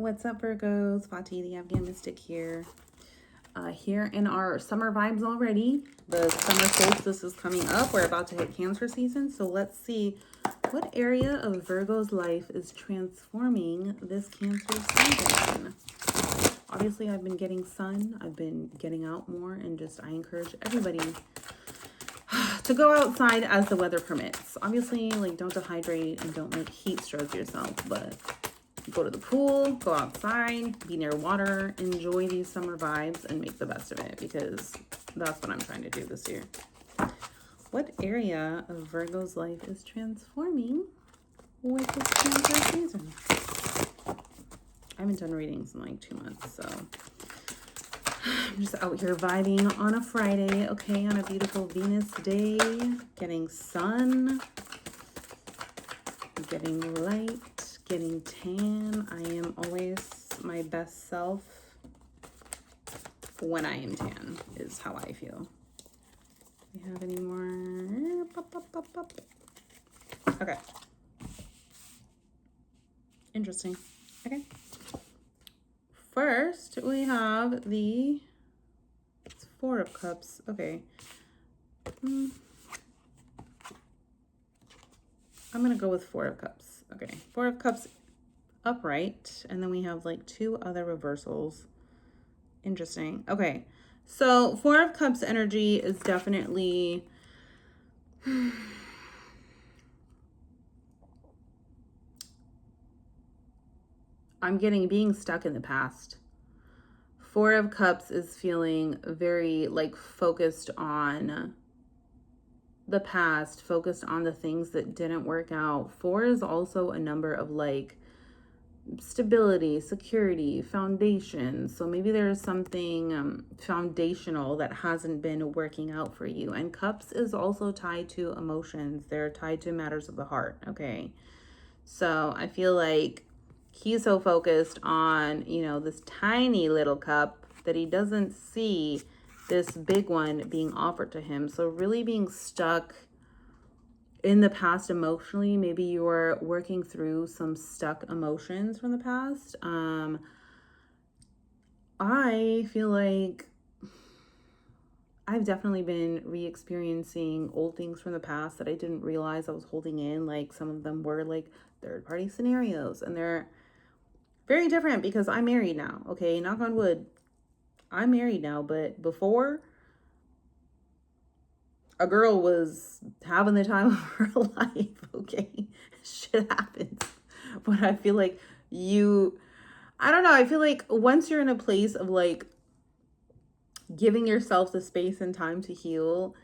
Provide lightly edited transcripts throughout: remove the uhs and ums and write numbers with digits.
What's up, Virgos? Fatih, the Afghan Mystic here. Here in our summer vibes already. The summer solstice is coming up. We're about to hit Cancer season. So let's see what area of Virgo's life is transforming this Cancer season. Obviously, I've been getting sun. I've been getting out more. And I encourage everybody to go outside as the weather permits. Obviously, don't dehydrate and don't heat stroke yourself. But go to the pool, go outside, be near water, enjoy these summer vibes, and make the best of it, because that's what I'm trying to do this year. What area of Virgo's life is transforming with this Cancer season? I haven't done readings in 2 months, so I'm just out here vibing on a Friday, okay, on a beautiful Venus day, getting sun, getting light, getting tan. I am always my best self when I am tan, is how I feel. Do we have any more? Okay. Interesting. Okay. First, we have it's 4 of Cups. Okay. I'm going to go with 4 of Cups. Okay, 4 of Cups upright, and then we have 2 other reversals. Interesting. Okay, so 4 of Cups energy is definitely I'm getting being stuck in the past. 4 of Cups is feeling very focused on the past, focused on the things that didn't work out. 4 is also a number of stability, security, foundation. So maybe there's something foundational that hasn't been working out for you. And Cups is also tied to emotions. They're tied to matters of the heart. Okay. So I feel like he's so focused on, this tiny little cup that he doesn't see this big one being offered to him. So really being stuck in the past emotionally. Maybe you're working through some stuck emotions from the past. I feel like I've definitely been re-experiencing old things from the past that I didn't realize I was holding in. Some of them were third-party scenarios, and they're very different because I'm married now. Okay, knock on wood. I'm married now, but before, a girl was having the time of her life, okay? Shit happens. But I feel like I don't know, I feel like once you're in a place of giving yourself the space and time to heal,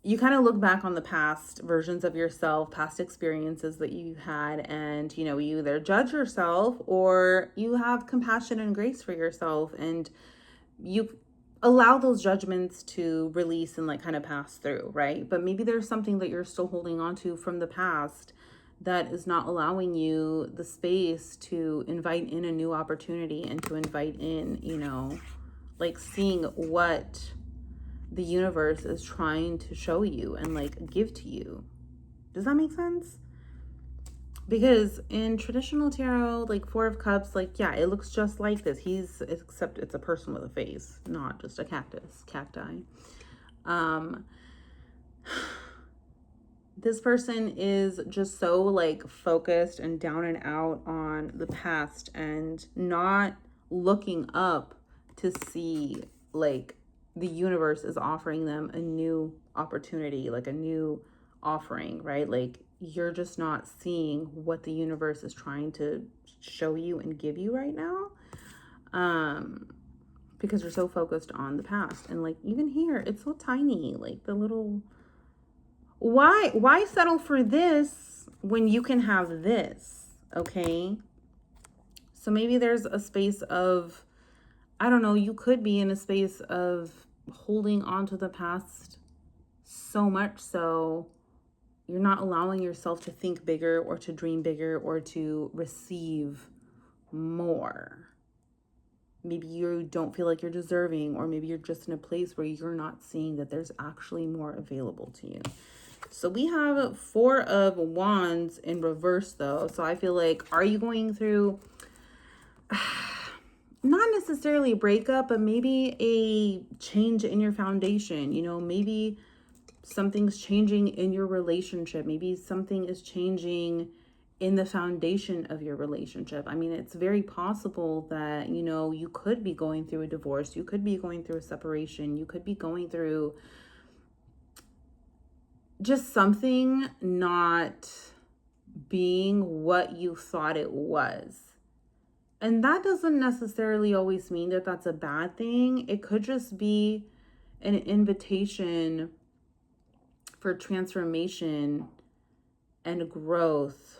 you kind of look back on the past versions of yourself, past experiences that you had, and you either judge yourself or you have compassion and grace for yourself, and you allow those judgments to release and kind of pass through, right? But maybe there's something that you're still holding on to from the past that is not allowing you the space to invite in a new opportunity and to invite in, seeing what the universe is trying to show you and give to you. Does that make sense? Because in traditional tarot, 4 of Cups, yeah, it looks just like this. Except it's a person with a face, not just a cacti. This person is just so focused and down and out on the past and not looking up to see the universe is offering them a new opportunity, a new offering, right? You're just not seeing what the universe is trying to show you and give you right now, because you're so focused on the past. And even here, it's so tiny, the little, why settle for this when you can have this? Okay, so maybe there's a space of, I don't know, you could be in a space of holding on to the past so much so you're not allowing yourself to think bigger or to dream bigger or to receive more. Maybe you don't feel like you're deserving, or maybe you're just in a place where you're not seeing that there's actually more available to you. So we have 4 of Wands in reverse though. So I feel like, are you going through not necessarily a breakup, but maybe a change in your foundation. You know, maybe something's changing in your relationship. Maybe something is changing in the foundation of your relationship. I mean, it's very possible that, you know, you could be going through a divorce. You could be going through a separation. You could be going through just something not being what you thought it was. And that doesn't necessarily always mean that that's a bad thing. It could just be an invitation for transformation and growth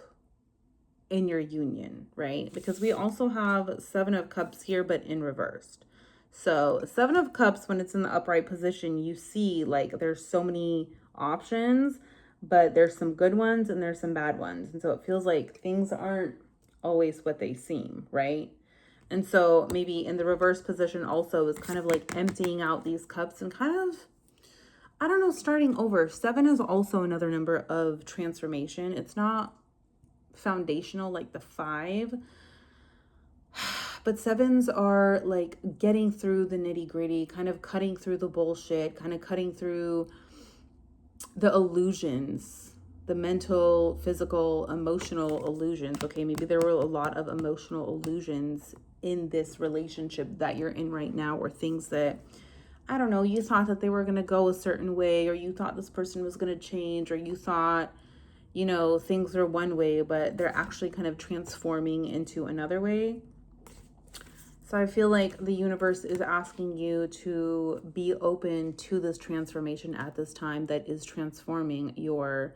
in your union, right? Because we also have Seven of Cups here, but in reversed. So Seven of Cups, when it's in the upright position, you see like there's so many options, but there's some good ones and there's some bad ones. And so it feels like things aren't always what they seem, right? And so maybe in the reverse position also is kind of like emptying out these cups and kind of, I don't know, starting over. Seven is also another number of transformation. It's not foundational like the five, but sevens are like getting through the nitty gritty, kind of cutting through the bullshit, kind of cutting through the illusions, the mental, physical, emotional illusions. Okay, maybe there were a lot of emotional illusions in this relationship that you're in right now, or things that, I don't know, you thought that they were going to go a certain way, or you thought this person was going to change, or you thought, you know, things are one way, but they're actually kind of transforming into another way. So I feel like the universe is asking you to be open to this transformation at this time that is transforming your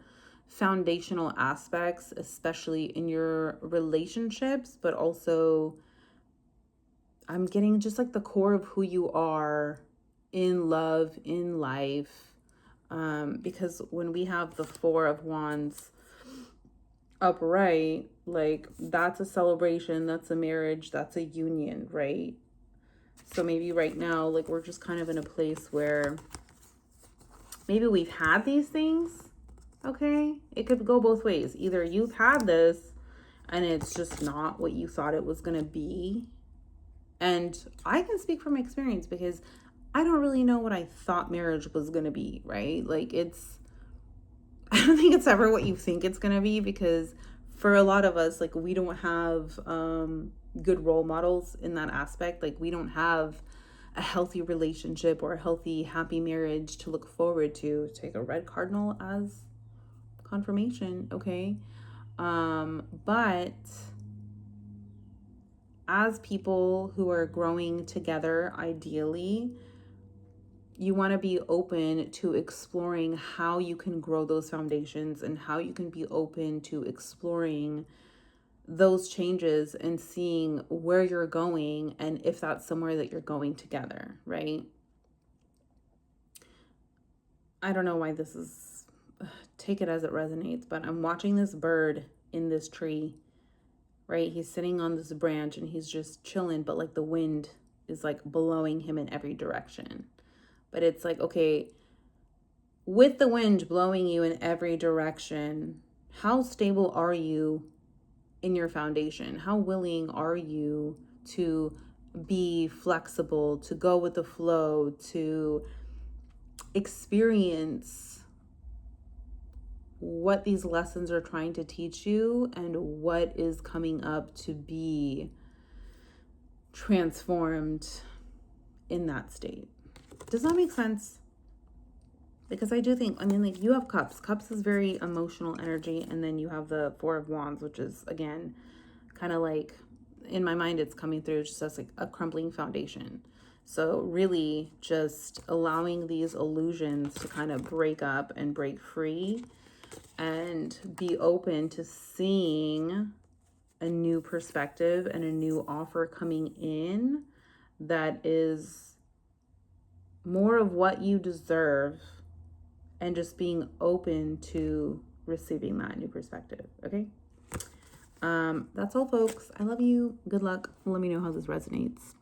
foundational aspects, especially in your relationships, but also I'm getting just like the core of who you are in love, in life. Because when we have the Four of Wands upright, like that's a celebration, that's a marriage, that's a union, right? So maybe right now, like we're just kind of in a place where maybe we've had these things, okay? It could go both ways. Either you've had this and it's just not what you thought it was going to be. And I can speak from experience because I don't really know what I thought marriage was going to be, right? Like I don't think it's ever what you think it's going to be, because for a lot of us, like we don't have good role models in that aspect. Like we don't have a healthy relationship or a healthy, happy marriage to look forward to. Take a red cardinal as confirmation, okay? But as people who are growing together, ideally, you want to be open to exploring how you can grow those foundations and how you can be open to exploring those changes and seeing where you're going and if that's somewhere that you're going together, right? I don't know why this is, take it as it resonates, but I'm watching this bird in this tree, right? He's sitting on this branch and he's just chilling, but like the wind is like blowing him in every direction. But it's like, okay, with the wind blowing you in every direction, how stable are you in your foundation? How willing are you to be flexible, to go with the flow, to experience what these lessons are trying to teach you and what is coming up to be transformed in that state? Does that make sense? Because I do think, I mean, like you have cups. Cups is very emotional energy. And then you have the Four of Wands, which is, again, kind of like, in my mind, it's coming through just as like a crumbling foundation. So really just allowing these illusions to kind of break up and break free and be open to seeing a new perspective and a new offer coming in that is more of what you deserve, and just being open to receiving that new perspective. Okay. That's all, folks. I love you. Good luck. Let me know how this resonates.